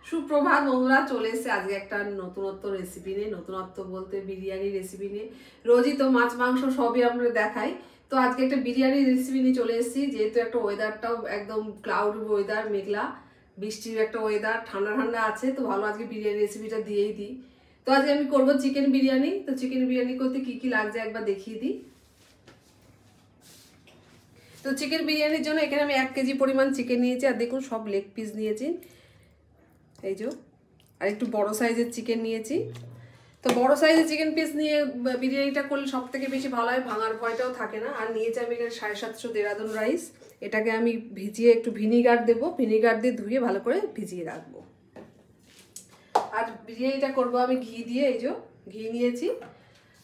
সুপ্রভাত বন্ধুরা, চলে এসেছে আজকে একটা নতুনত্ব রেসিপি নিয়ে। নতুনত্ব বলতে বিরিয়ানি রেসিপি নিয়ে। রোজই তো মাছ মাংস সবই আমরা দেখাই, তো আজকে একটা বিরিয়ানি রেসিপি নিয়ে চলে এসেছি। যেহেতু একটা ওয়েদারটাও একদম ক্লাউড ওয়েদার, মেঘলা বৃষ্টির একটা ওয়েদার, ঠান্ডা ঠান্ডা আছে, তো ভালো আজকে বিরিয়ানি রেসিপিটা দিয়েই দিই। তো আজকে আমি করবো চিকেন বিরিয়ানি। তো চিকেন বিরিয়ানি করতে কি কি লাগছে একবার দেখিয়ে দিই। তো চিকেন বিরিয়ানির জন্য এখানে আমি 1 কেজি পরিমাণ চিকেন নিয়েছি, আর দেখুন সব লেগ পিস নিয়েছি, এই যে। আর একটু বড় সাইজের চিকেন নিয়েছি। তো বড় সাইজের চিকেন পিস নিয়ে বিরিয়ানিটা করলে সব থেকে বেশি ভালো হয়, ভাঙার ভয়টাও থাকে না। আর নিয়েছি আমি এখানে 750 দেরাদুন রাইস। এটাকে আমি ভিজিয়ে একটু ভিনিগার দেবো, ভিনিগার দিয়ে ধুয়ে ভালো করে ভিজিয়ে রাখবো। আর বিরিয়ানিটা করবো আমি ঘি দিয়ে, এই যে ঘি নিয়েছি।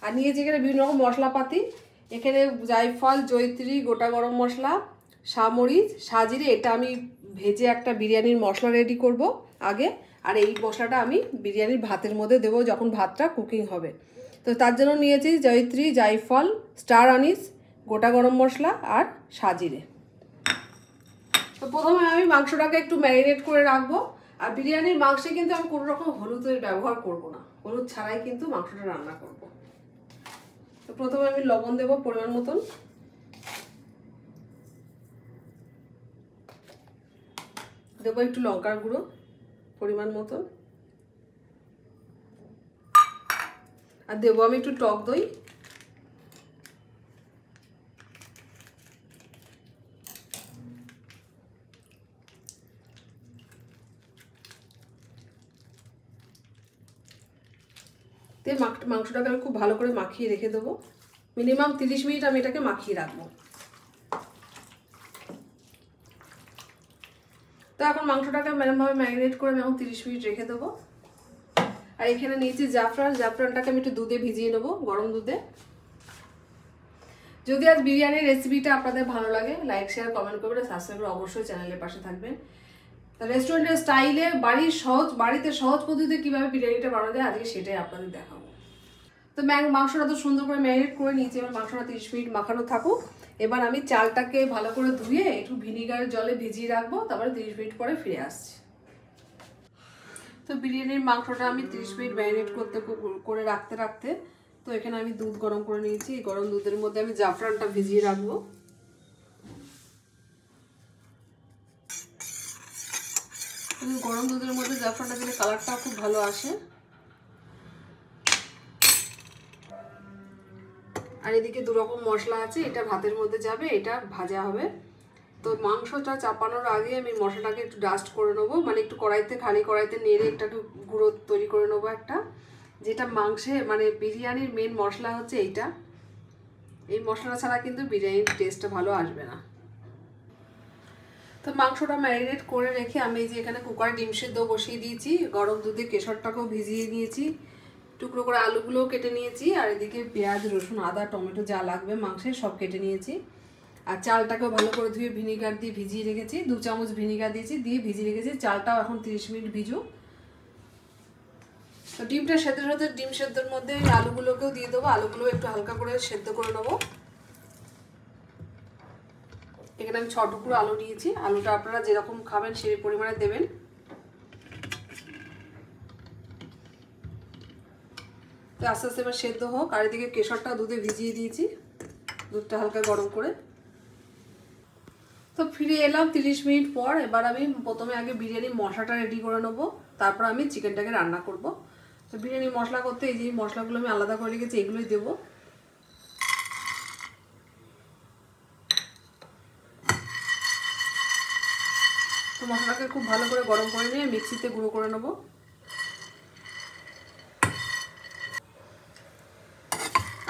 আর নিয়েছি এখানে বিভিন্ন রকম মশলাপাতি। এখানে জায়ফল, জয়িত্রী, গোটা গরম মশলা, সামরিচ, সাজিরে, এটা আমি ভেজে একটা বিরিয়ানির মশলা রেডি করব আগে। আর এই মশলাটা আমি বিরিয়ানির ভাতের মধ্যে দেবো যখন ভাতটা কুকিং হবে। তো তার জন্য নিয়েছি জয়িত্রী, জায়ফল, স্টার আনিস, গোটা গরম মশলা আর সাজিরে। তো প্রথমে আমি মাংসটাকে একটু ম্যারিনেট করে রাখবো। আর বিরিয়ানির মাংসে কিন্তু আমি কোনো রকম হলুদের ব্যবহার করব না, হলুদ ছাড়াই কিন্তু মাংসটা রান্না করব। তো প্রথমে আমি লবণ দেবো পরিমাণ মতন, দেবো একটু লঙ্কার গুঁড়ো পরিমাণ মতন, আর দেবো আমি একটু টক দই, দিয়ে মাংসটাকে আমি খুব ভালো করে মাখিয়ে রেখে দেবো। মিনিমাম 30 মিনিট আমি এটাকে মাখিয়ে রাখবো। তো এখন মাংসটাকে এরকমভাবে ম্যারিনেট করে আমি এখন 30 মিনিট রেখে দেবো। আর এখানে নিয়েছি জাফরান, জাফরানটাকে আমি একটু দুধে ভিজিয়ে নেবো, গরম দুধে। যদি আজ বিরিয়ানির রেসিপিটা আপনাদের ভালো লাগে, লাইক শেয়ার কমেন্ট করবেন, সাবস্ক্রাইব করে অবশ্যই চ্যানেলের পাশে থাকবেন। রেস্টুরেন্টের স্টাইলে বাড়িতে সহজ পদ্ধতিতে কীভাবে বিরিয়ানিটা বানানো যায় আজকে সেটাই আপনাদের দেখাবো। তো মাংসটা তো সুন্দর করে ম্যারিনেট করে নিয়েছি, এবার মাংসটা 30 মিনিট মাখানো থাকুক। এবার আমি চালটাকে ভালো করে ধুয়ে একটু ভিনিগারের জলে ভিজিয়ে রাখবো, তারপরে 30 মিনিট পরে ফিরে আসছি। তো বিরিয়ানির মাংসটা আমি 30 মিনিট ম্যারিনেট করে রাখতে তো এখানে আমি দুধ গরম করে নিয়েছি। এই গরম দুধের মধ্যে আমি জাফরানটা ভিজিয়ে রাখবো। গরম দুধের মধ্যে জাফরানটা দিলে কালারটা খুব ভালো আসে। আর এদিকে দুরকম মশলা আছে, এটা ভাতের মধ্যে যাবে, এটা ভাজা হবে। তো মাংসটা চাপানোর আগে আমি মশলাটাকে একটু ডাস্ট করে নেবো, মানে একটু খালি কড়াইতে নেড়ে একটু গুঁড়ো তৈরি করে নেবো একটা, যেটা মাংসে মানে বিরিয়ানির মেন মশলা হচ্ছে এইটা। এই মশলা ছাড়া কিন্তু বিরিয়ানির টেস্টটা ভালো আসবে না। তো মাংসটা ম্যারিনেট করে রেখে আমি এই যে এখানে কুকারে ডিম সেদ্ধ বসিয়ে দিয়েছি, গরম দুধে কেশরটাকেও ভিজিয়ে নিয়েছি, টুকরো করে আলুগুলোও কেটে নিয়েছি, আর এদিকে পেঁয়াজ, রসুন, আদা, টমেটো যা লাগবে মাংসে সব কেটে নিয়েছি। আর চালটাকেও ভালো করে ধুয়ে ভিনিগার দিয়ে ভিজিয়ে রেখেছি, 2 চামচ ভিনিগার দিয়েছি, দিয়ে ভিজিয়ে রেখেছি। চালটাও এখন 30 মিনিট ভিজুক। তো ডিমটা সেদ্ধ হতে ডিম সেদ্ধর মধ্যে আলুগুলোকেও দিয়ে দেবো, আলুগুলো একটু হালকা করে সেদ্ধ করে নেবো। এখানে আমি 6 টুকরো আলু নিয়েছি, আলুটা আপনারা যেরকম খাবেন সেই পরিমাণে দেবেন। তো আস্তে আস্তে এবার সেদ্ধ হোক। আর এদিকে কেশরটা দুধে ভিজিয়ে দিয়েছি, দুধটা হালকা গরম করে। তো ফিরে এলাম 30 মিনিট পর। এবার আমি প্রথমে আগে বিরিয়ানি মশলাটা রেডি করে নেবো, তারপর আমি চিকেনটাকে রান্না করব। তো বিরিয়ানি মশলা করতে এই যে মশলাগুলো আমি আলাদা করে রেখেছি, এগুলোই দেবো। তো মশলাকে খুব ভালো করে গরম করে নিয়ে মিক্সিতে গুঁড়ো করে নেবো।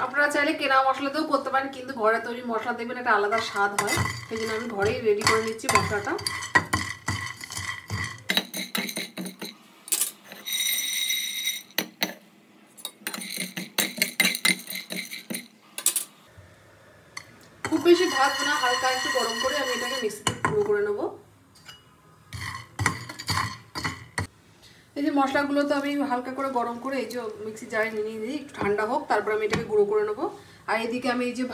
আপনারা চাইলে কেনা মশলাতেও করতে পারেন, কিন্তু ঘরে তৈরি মশলা দেবেন একটা আলাদা স্বাদ হয়, সেই জন্য আমি ঘরেই রেডি করে নিচ্ছি মশলাটা। খুব বেশি ভাজবো না, হালকা একটু গরম করে আমি এটাকে মিক্সিতে গুঁড়ো করে নেবো। এই যে মশলাগুলো তো আমি হালকা করে গরম করে এই যে মিক্সি জারে নিয়ে দিই, একটু ঠান্ডা হোক, তারপর আমি এটাকে গুঁড়ো করে নেবো। আর এদিকে আমি এই যে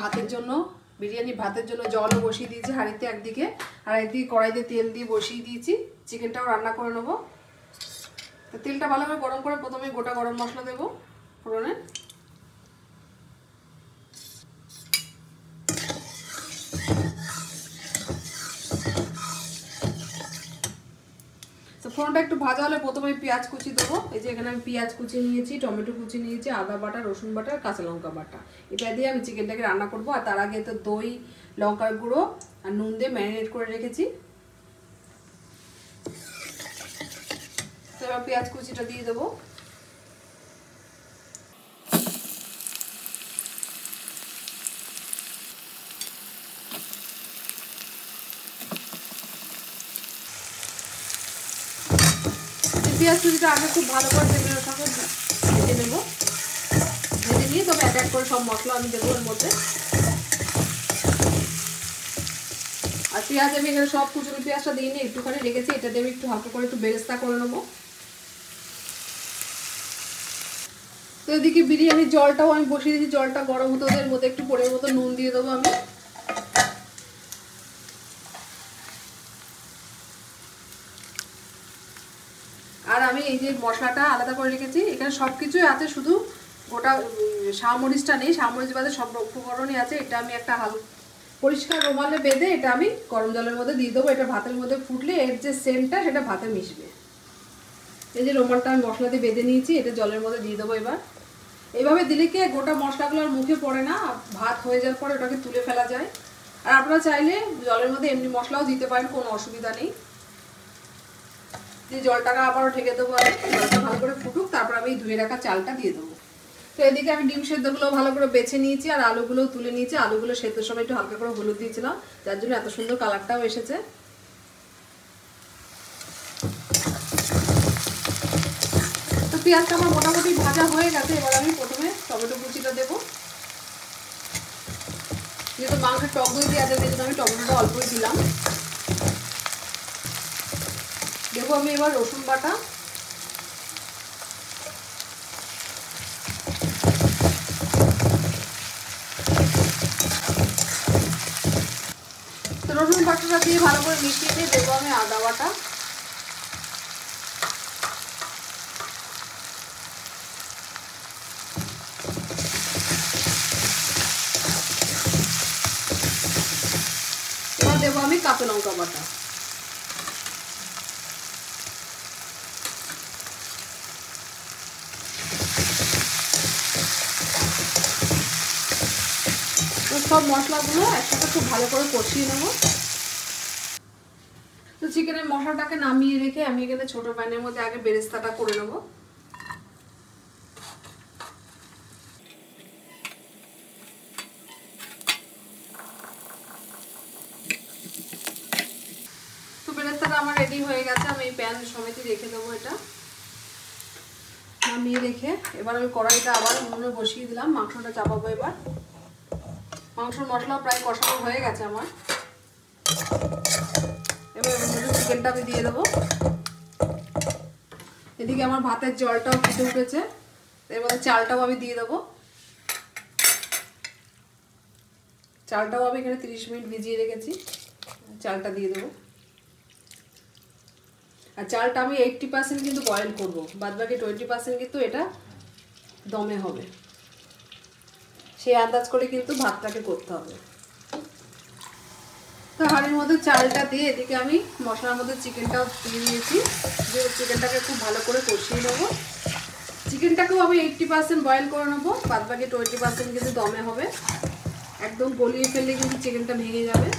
বিরিয়ানি ভাতের জন্য জলও বসিয়ে দিয়েছি হাঁড়িতে একদিকে, আর একদিকে কড়াইতে তেল দিয়ে বসিয়ে দিয়েছি। চিকেনটাও রান্না করে নেবো। তো তেলটা ভালো করে গরম করে প্রথমে গোটা গরম মশলা দেবো ফোড়নে। তো ফোড়নটা একটু ভাজা হলে প্রথমে পেঁয়াজ কুচি দেবো। এই যে এখানে আমি পেঁয়াজ কুচি নিয়েছি, টমেটো কুচি নিয়েছি, আদা বাটা, রসুন বাটা, কাঁচা লঙ্কা বাটা। এটা দিয়ে আমি চিকেনটাকে রান্না করবো। আর তার আগে তো দই, লঙ্কার গুঁড়ো আর নুন দিয়ে ম্যারিনেট করে রেখেছি। তো এবার পেঁয়াজ কুচিটা দিয়ে দেবো। পেঁয়াজ কুচিটা আগে খুব ভালো করে তেলের সঙ্গে ভেজে নেবো। ভেজে নিয়ে তবে এক এক করে সব মশলা আমি দেবো এর মধ্যে। আর পেঁয়াজ আমি এখানে সব কুচুরি পেঁয়াজটা দিয়ে নিয়ে একটুখানি রেখেছি, এটা দিয়ে একটু হালকা করে একটু বেরেস্তা করে নেবো। তো এদিকে বিরিয়ানির জলটাও আমি বসিয়ে দিয়েছি, জলটা গরম হতে ওদের মধ্যে একটু পরিমাণ মতো নুন দিয়ে দেবো আমি। আর আমি এই যে মশলাটা আলাদা করে রেখেছি, এখানে সব কিছুই আছে, শুধু গোটা শাহমরিচটা নেই, শাহমরিচ বাদে সব উপকরণই আছে। এটা আমি একটা পরিষ্কার রুমালে বেঁধে এটা আমি গরম জলের মধ্যে দিয়ে দেবো। এটা ভাতের মধ্যে ফুটলে এর যে সেন্টটা সেটা ভাতে মিশবে। এই যে রুমালটা আমি মশলা দিয়ে বেঁধে নিয়েছি, এটা জলের মধ্যে দিয়ে দেবো। এবার এইভাবে দিলে কি গোটা মশলাগুলো আর মুখে পড়ে না, ভাত হয়ে যাওয়ার পরে ওটাকে তুলে ফেলা যায়। আর আপনারা চাইলে জলের মধ্যে এমনি মশলাও দিতে পারেন, কোনো অসুবিধা নেই। যে জলটাকে আবারও ঢেকে দেবো, আর জলটা ভালো করে ফুটুক, তারপর আমি ধুয়ে রাখা চালটা দিয়ে দেবো। তো এদিকে আমি ডিম সেদ্ধগুলো ভালো করে বেছে নিয়েছি আর আলুগুলো তুলে নিয়েছি। আলুগুলো সেদ্ধর সময় একটু হালকা করে হলুদ দিয়েছিলাম, যার জন্য এত সুন্দর কালারটাও এসেছে। তো পেঁয়াজটা আমার মোটামুটি ভাজা হয়ে গেছে। এবার আমি প্রথমে টমেটো কুচিটা দেবো। যেহেতু মাংসের টক দই দিয়ে আছে, সেই জন্য আমি টমেটোটা অল্পই দিলাম। দেবো আমি এবার রসুন বাটা, তো রসুন বাটাটা দিয়ে ভালো করে মিশিয়ে দিয়ে দেবো আমি আদা বাটা। এবার দেবো আমি কাঁচা লঙ্কা বাটা। সব মশলাগুলো একসাথে খুব ভালো করে কষিয়ে নেব। তো চিকেনের মশলাটাকে নামিয়ে রেখে আমি এখানে ছোট প্যানের মধ্যে আগে বেরেস্তাটা করে নেব। তো বেরেস্তাটা আমার রেডি হয়ে গেছে, আমি এই প্যান সমেতই রেখে দেবো। এটা নামিয়ে রেখে এবার আমি কড়াইটা আবার উনুনে বসিয়ে দিলাম, মাংসটা চাপাবো। এবার মাংসের মশলা প্রায় কষানো হয়ে গেছে আমার। এবার চিকেনটা আমি দিয়ে দেবো। এদিকে আমার ভাতের জলটাও ফুটে উঠেছে, এর মধ্যে চালটাও আমি দিয়ে দেবো। চালটাও আমি এখানে 30 মিনিট ভিজিয়ে রেখেছি, চালটা দিয়ে দেবো। আর চালটা আমি 80% কিন্তু বয়েল করবো, বাদ বাকি 20% কিন্তু এটা দমে হবে। সেই আন্দাজ করে কিন্তু ভাতটাকে করতে হবে। তো হাঁড়ির মধ্যে চালটা দিয়ে এদিকে আমি মশলার মধ্যে চিকেনটাও দিয়ে দিয়েছি, যে চিকেনটাকে খুব ভালো করে কষিয়ে নেবো। চিকেনটাকেও আমি 80% বয়েল করে নেবো, বাদ বাকি 20% কিন্তু দমে হবে। একদম গলিয়ে ফেললে কিন্তু চিকেনটা ভেঙে যাবে।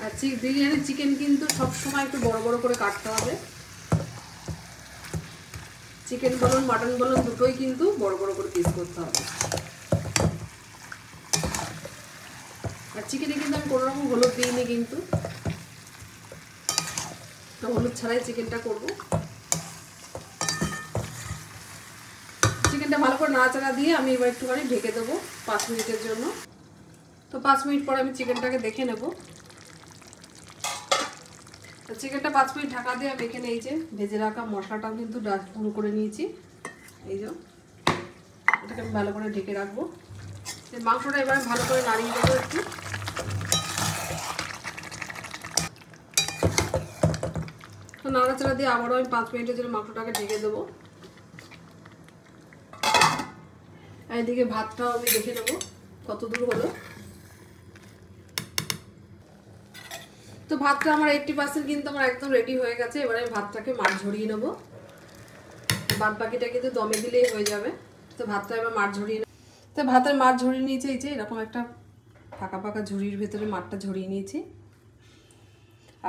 আর বিরিয়ানির চিকেন কিন্তু সবসময় একটু বড় বড় করে কাটতে হবে। চিকেন বলুন মাটন বলুন দুটোই কিন্তু বড় বড় করে পিস করতে হবে। আর চিকেনে কিন্তু আমি কোনো রকম হলুদ দিইনি, কিন্তু হলুদ ছাড়াই চিকেনটা করবো। চিকেনটা ভালো করে নাড়াচাড়া দিয়ে আমি এবার একটুখানি ঢেকে দেবো 5 মিনিটের জন্য। তো 5 মিনিট পরে আমি চিকেনটাকে দেখে নেব। তো চিকেনটা 5 মিনিট ঢাকা দিয়ে আমি এখানে এই যে ভেজে রাখা মশলাটাও কিন্তু গুঁড়ো করে নিয়েছি। এই যে এটাকে আমি ভালো করে ঢেকে রাখবো। মাংসটা এবার ভালো করে নাড়িয়ে দেবো একটু। তো নাড়াচাড়া দিয়ে আবারও আমি 5 মিনিটের জন্য মাংসটাকে ঢেকে দেবো। এইদিকে ভাতটাও আমি দেখে নেবো কত দূর হলো। তো ভাতটা আমার 80% কিন্তু আমার একদম রেডি হয়ে গেছে। এবার আমি ভাতটাকে মাছ ঝরিয়ে নেবো, বাদ বাকিটা কিন্তু দমে দিলেই হয়ে যাবে। তো ভাতটা এবার মাছ ঝরিয়ে নেব। তো ভাতের মাছ ঝরিয়ে নিয়েছি, এই যে এরকম একটা ফাঁকা ফাঁকা ঝুড়ির ভেতরে মাছটা ঝরিয়ে নিয়েছি।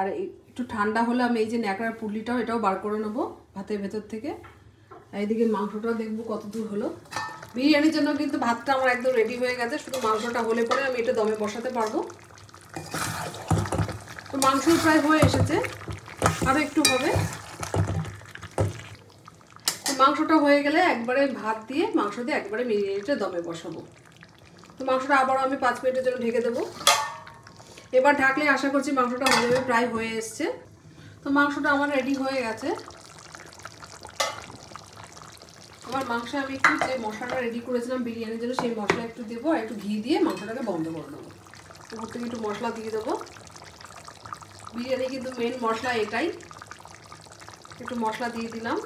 আর একটু ঠান্ডা হলে আমি এই যে ন্যাকড়ার পুলিটাও এটাও বার করে নেবো ভাতের ভেতর থেকে। এইদিকে মাংসটাও দেখবো কত দূর হলো। বিরিয়ানির জন্য কিন্তু ভাতটা আমার একদম রেডি হয়ে গেছে, শুধু মাংসটা হলে পরে আমি এটা দমে বসাতে পারবো। তো মাংস প্রায় হয়ে এসেছে, আরও একটু হবে। তো মাংসটা হয়ে গেলে একবারে ভাত দিয়ে মাংস দিয়ে একবারে বিরিয়ানিটা দমে বসাবো। তো মাংসটা আবারও আমি 5 মিনিটের জন্য ঢেকে দেবো। এবার ঢাকলে আশা করছি মাংসটা হয়ে যাবে, প্রায় হয়ে এসছে। তো মাংসটা আমার রেডি হয়ে গেছে। আমার মাংস আমি একটু যে মশলাটা রেডি করেছিলাম বিরিয়ানির জন্য সেই মশলা একটু দেবো, আর একটু ঘি দিয়ে মাংসটাকে বন্ধ করে দেবো। উপর থেকে একটু মশলা দিয়ে দেবো। বিরিয়ানি কিন্তু মেন মশলা এটাই। একটু মশলা দিয়ে দিলাম,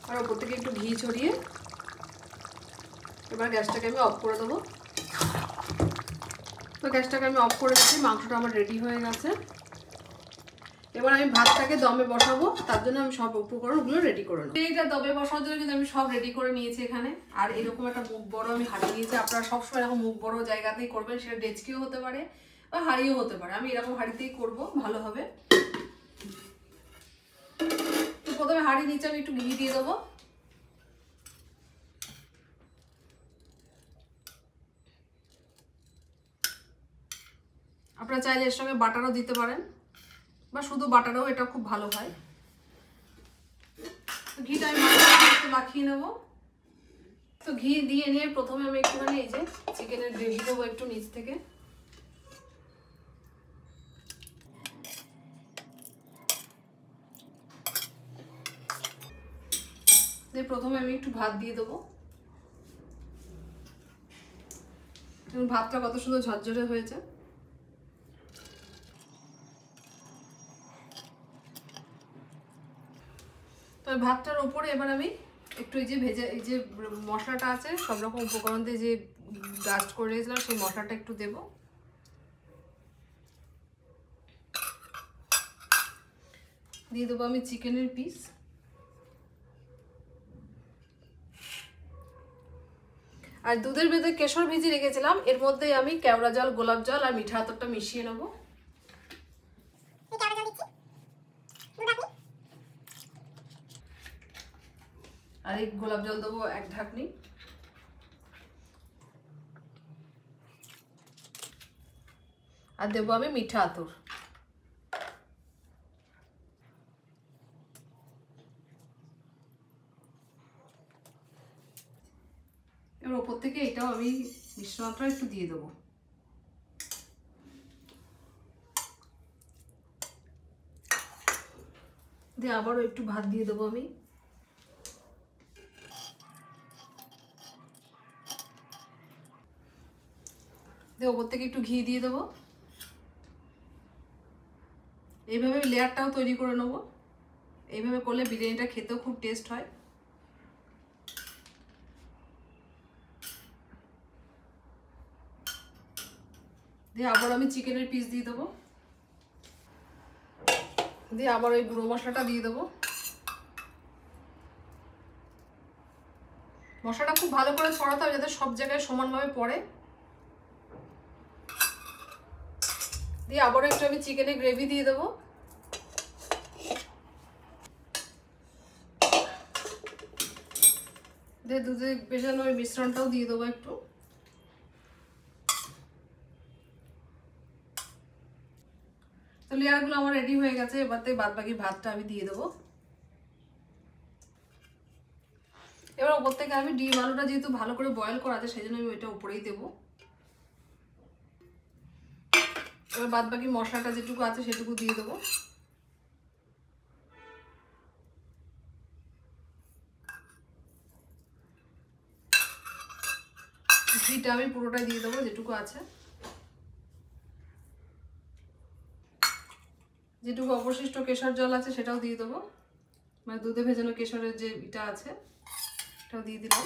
আর উপর থেকে একটু ঘি ছড়িয়ে এবার গ্যাসটাকে আমি অফ করে দেবো। তো গ্যাসটাকে আমি অফ করে দিচ্ছি, মাংসটা আমার রেডি হয়ে গেছে। এবার আমি ভাতটাকে দমে বসাবো, তার জন্য আমি সব উপকরণগুলো রেডি করে নেবো। এইটা দমে বসানোর জন্য কিন্তু আমি সব রেডি করে নিয়েছি এখানে। আর এরকম একটা মুখ বড় আমি হাঁড়ি নিয়েছি। আপনারা সবসময় এরকম মুখ বড় জায়গাতেই করবেন, সেটা ডেচকিও হতে পারে বা হাঁড়িও হতে পারে। আমি এরকম হাঁড়িতেই করবো, ভালো হবে। তো প্রথমে হাঁড়ি নিচে আমি একটু ঘি দিয়ে দেবো। আপনারা চাইলে এর সঙ্গে বাটারও দিতে পারেন, বা শুধু বাটারও এটা খুব ভালো হয়। ঘিটা আমি একটু মাখিয়ে নেব। তো ঘি দিয়ে নিয়ে প্রথমে আমি একটুখানি এই যে চিকেনের গ্রেভি দেবো একটু নিচ থেকে। প্রথমে আমি একটু ভাত দিয়ে দেবো। ভাতটা কত সুন্দর ঝরঝরে হয়েছে। তো ভাতটার উপরে এবার আমি একটু এই যে ভেজে এই যে মশলাটা আছে সব রকম উপকরণ দিয়ে যে গাস্ট করে রেখেছিলাম সেই মশলাটা একটু দেব। দিয়ে দেবো আমি চিকেনের পিস। আর দুধের ভেতরে কেশর ভিজিয়ে রেখেছিলাম, এর মধ্যে আমি কেওড়া জল, গোলাপ জল আর মিঠা আতরটা মিশিয়ে নেব। আর এই গোলাপ জল দেবো 1 ঢাকনি। আর দেবো আমি মিঠা আতর। এবার ওপর থেকে এটাও আমি মিশ্রণটা একটু দিয়ে দেবো। দিয়ে আবারও একটু ভাত দিয়ে দেবো আমি। দিয়ে ওপর থেকে একটু ঘি দিয়ে দেবো। এইভাবে লেয়ারটাও তৈরি করে নেবো। এইভাবে করলে বিরিয়ানিটা খেতেও খুব টেস্ট হয়। দিয়ে আবার আমি চিকেনের পিস দিয়ে দেবো। দিয়ে আবার ওই গুঁড়ো মশলাটা দিয়ে দেবো। মশলাটা খুব ভালো করে ছড়াতে হবে যাতে সব জায়গায় সমানভাবে পড়ে। দিয়ে আবারও একটু আমি চিকেনের গ্রেভি দিয়ে দেবো। দিয়ে দুধে ভেজানো ওই মিশ্রণটাও দিয়ে দেবো একটু। তো লেয়ারগুলো আমার রেডি হয়ে গেছে। এবার থেকে বাদ বাকি ভাতটা আমি দিয়ে দেবো। এবার ওপর থেকে আমি ডিম আলুটা যেহেতু ভালো করে বয়েল করা আছে সেই জন্য আমি ওইটা উপরেই দেবো। এবার বাদ বাকি মশলাটা যেটুকু আছে সেটুকু দিয়ে দেবো। ঘিটা আমি পুরোটাই দিয়ে দেবো যেটুকু আছে। যেটুকু অবশিষ্ট কেশর জল আছে সেটাও দিয়ে দেবো, মানে দুধে ভেজানো কেশরের যে এটা আছে এটাও দিয়ে দিলাম।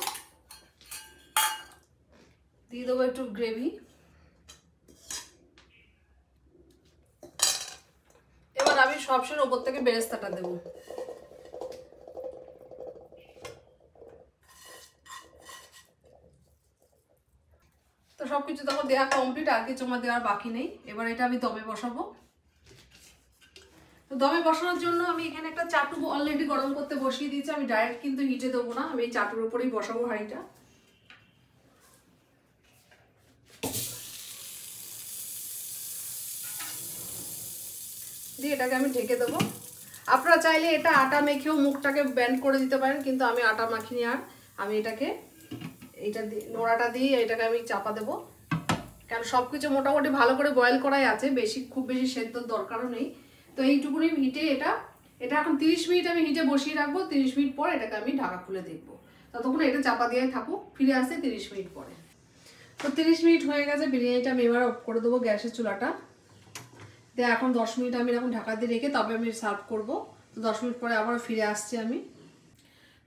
দিয়ে দেবো একটু গ্রেভি। এবার আমি সবশেষের ওপর থেকে বেরেস্তাটা দেবো। তো সবকিছু তখন দেওয়া কমপ্লিট, আর কিছু আমার দেওয়ার বাকি নেই। এবার এটা আমি দমে বসাবো। তো দমে বসানোর জন্য আমি এখানে একটা চাটু অলরেডি গরম করতে বসিয়ে দিয়েছি। আমি ডাইরেক্ট কিন্তু হিটে দেবো না, আমি এই চাটুর উপরেই বসাবো হাঁড়িটা। দিয়ে এটাকে আমি ঢেকে দেবো। আপনারা চাইলে এটা আটা মেখেও মুখটাকে ব্যান্ড করে দিতে পারেন, কিন্তু আমি আটা মাখিনি। আর আমি এটাকে এইটা দিয়ে নোড়াটা দিয়ে এটাকে আমি চাপা দেবো, কারণ সব কিছু মোটামুটি ভালো করে বয়েল করাই আছে, খুব বেশি সেদ্ধর দরকারও নেই। তো এইটুকুনি হিটে এটা এখন 30 মিনিট আমি হিটে বসিয়ে রাখবো। 30 মিনিট পর এটাকে আমি ঢাকা খুলে দেখবো। ততক্ষণ এটা চাপা দিয়ে থাকুক, ফিরে আসে 30 মিনিট পরে। তো 30 মিনিট হয়ে গেছে, বিরিয়ানিটা আমি এবার অফ করে দেবো গ্যাসের চুলাটা দিয়ে। এখন 10 মিনিট আমি এরকম ঢাকা দিয়ে রেখে তবে আমি সার্ভ করবো। তো 10 মিনিট পরে আবার ফিরে আসছি আমি।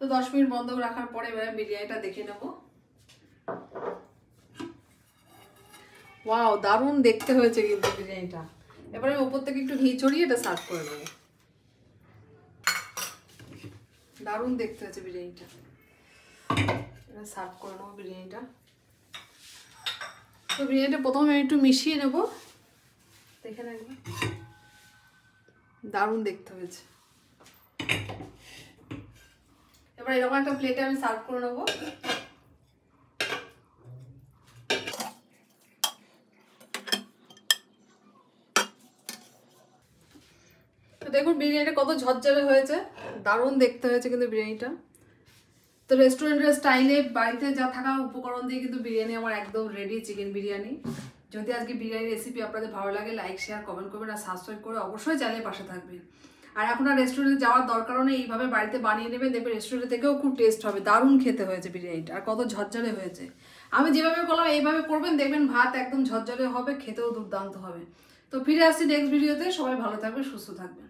তো 10 মিনিট বন্ধ রাখার পরে এবারে বিরিয়ানিটা দেখে নেবো। ওয়াও, দারুণ দেখতে হয়েছে কিন্তু বিরিয়ানিটা। এবার আমি উপর থেকে একটু ঘি ছড়িয়ে এটা সার্ভ করে নেবো। দারুণ দেখতে হয়েছে বিরিয়ানিটা। এবার সার্ভ করে নেবো বিরিয়ানিটা। তো বিরিয়ানিটা প্রথমে আমি একটু মিশিয়ে নেবো, দেখে নেবো। দারুণ দেখতে হয়েছে। এবার এরকম একটা প্লেটে আমি সার্ভ করে নেবো। দেখুন বিরিয়ানিটা কত ঝরঝরে হয়েছে, দারুণ দেখতে হয়েছে কিন্তু বিরিয়ানিটা। তো রেস্টুরেন্টের স্টাইলে বাড়িতে যা থাকা উপকরণ দিয়ে কিন্তু বিরিয়ানি আমার একদম রেডি, চিকেন বিরিয়ানি। যদি আজকে বিরিয়ানি রেসিপি আপনাদের ভালো লাগে, লাইক শেয়ার কমেন্ট করবেন আর সাবস্ক্রাইব করে অবশ্যই চ্যানেলের পাশে থাকবেন। আর এখন আর রেস্টুরেন্টে যাওয়ার দরকারও নেই, এইভাবে বাড়িতে বানিয়ে নেবেন, দেখবেন রেস্টুরেন্ট থেকেও খুব টেস্ট হবে। দারুণ খেতে হয়েছে বিরিয়ানিটা, আর কত ঝরঝরে হয়েছে। আমি যেভাবে করলাম এইভাবে করবেন, দেখবেন ভাত একদম ঝরঝরে হবে, খেতেও দুর্দান্ত হবে। তো ফিরে আসছি নেক্সট ভিডিওতে। সবাই ভালো থাকবেন, সুস্থ থাকবেন।